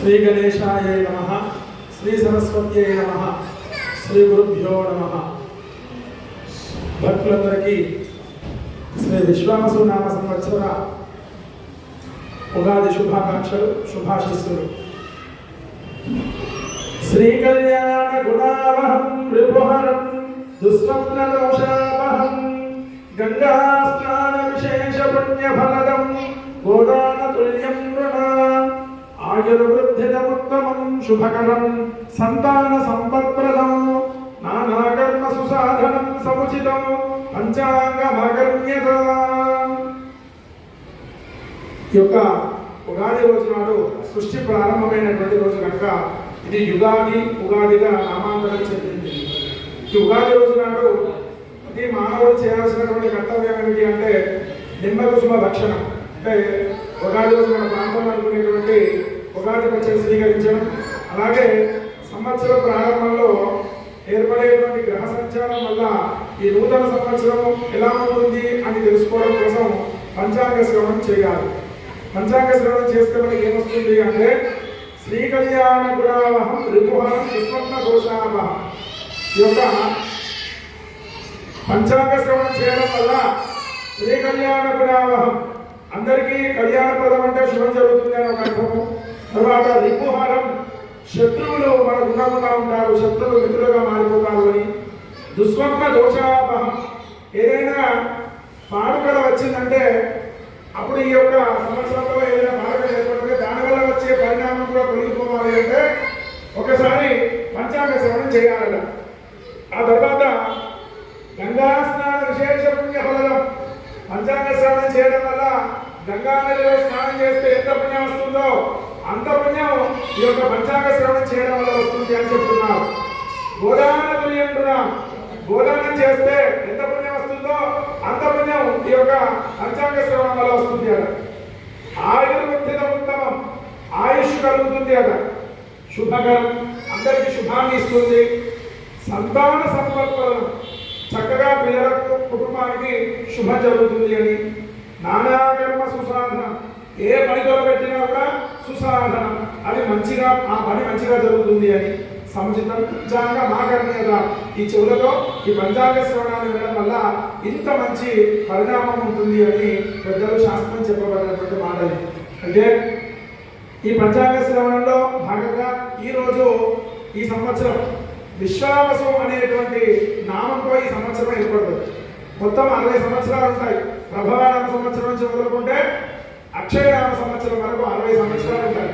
శ్రీ గణేశాయ నమః, శ్రీ సరస్వత్యై నమః, శ్రీ గురుభ్యో నమః. భక్తులందరికీ శ్రీ విశ్వావసు నామ సంవత్సర ఉగాది శుభాకాంక్షలు, శుభాశిస్సులు. శ్రీ కళ్యాణ గుణావహం రిపుహరం దుస్వప్న దోషావహం గంగా స్నాన విశేష పుణ్య ఫలదం గోదాన తుల్యం నృణా ఆయుర్వృద్ధిదముత్తమం శుభకరం సంతాన సంపత్ప్రదం నానాకర్మ సుసాధనం సముచితం పంచాంగమగమ్యత. ఈ యొక్క ఉగాది రోజు నాడు సృష్టి ప్రారంభమైనటువంటి రోజు కనుక ఇది యుగాది ఉగాదిగా నామాంతరం చెందింది. ఈ ఉగాది రోజు నాడు ప్రతి మానవుడు చేయాల్సినటువంటి కర్తవ్యం ఏమిటి అంటే నిమ్మకుసుమ భక్షణం. అంటే ఉగాది రోజు మన ప్రాంతంలో అనుకునేటువంటి ఉగాది పచ్చడి స్వీకరించడం, అలాగే సంవత్సరం ప్రారంభంలో ఏర్పడేటువంటి గ్రహ సంచారం వల్ల ఈ నూతన సంవత్సరం ఎలా ఉంటుంది అని తెలుసుకోవడం కోసం పంచాంగ శ్రవణం చేయాలి. పంచాంగ శ్రవణం చేస్తే మనకి ఏమొస్తుంది అంటే శ్రీ కళ్యాణ గుణావహం రిపుహరం విస్వప్న దోషావహం. ఈ యొక్క పంచాంగ శ్రవణం చేయడం వల్ల శ్రీ కళ్యాణ గుణావహం అందరికీ కళ్యాణప్రదం అంటే శుభం జరుగుతుంది అని ఒక అర్థము. తర్వాత రిపుహరం శత్రువులు మన గుణంగా ఉంటారు, శత్రువులు మిత్రులుగా మారిపోతారు అని. దుస్వప్న దోషావహం ఏదైనా పాడుకల వచ్చిందంటే అప్పుడు ఈ యొక్క సంవత్సరంలో ఏదైనా పాడుకల ఏర్పడితే దానివల్ల వచ్చే పరిణామం కూడా తొలగిపోవాలి అంటే ఒకసారి పంచాంగ శ్రవణం చేయాలట. ఆ తర్వాత గంగా స్నాన విశేష పుణ్య ఫలం. పంచాంగ శ్రవణం చేయడం వల్ల గంగా నదిలో స్నానం చేస్తే ఎంత పుణ్యం వస్తుందో అంత పుణ్యం ఈ యొక్క పంచాంగ శ్రవణం చేయడం వల్ల వస్తుంది అని చెప్తున్నారు. గోదాన తుల్యంటున్నా, గోదానం చేస్తే ఎంత పుణ్యం వస్తుందో అంత పుణ్యం ఈ యొక్క పంచాంగ శ్రవణం వల్ల వస్తుంది అట. ఆయుర్వృద్ధిద ఉత్తమం, ఆయుష్ కలుగుతుంది అట. శుభకరం, అందరికీ శుభాన్ని ఇస్తుంది. సంతాన సంపత్పరం, చక్కగా పిల్లలకు కుటుంబానికి శుభం జరుగుతుంది అని. నానాకర్మ సుసాధనం, ఏ పని పెట్టినా కూడా సుసాధనం, అది మంచిగా ఆ పని మంచిగా జరుగుతుంది అని. సముచితం పంచాంగ మాకర్ణ్యత, ఈ చెవులతో ఈ పంచాంగ శ్రవణాన్ని వినడం వల్ల ఇంత మంచి పరిణామం ఉంటుంది అని పెద్దలు శాస్త్రం చెప్పబడినటువంటి మాట. అంటే ఈ పంచాంగ శ్రవణంలో భాగంగా ఈరోజు ఈ సంవత్సరం విశ్వావసు అనేటువంటి నామంతో ఈ సంవత్సరం ఏర్పడుతుంది. మొత్తం 60 సంవత్సరాలు ఉంటాయి. ప్రభవానామ సంవత్సరం నుంచి మొదలుకుంటే అక్షయనామ సంవత్సరం వరకు 60 సంవత్సరాలు ఉంటాయి.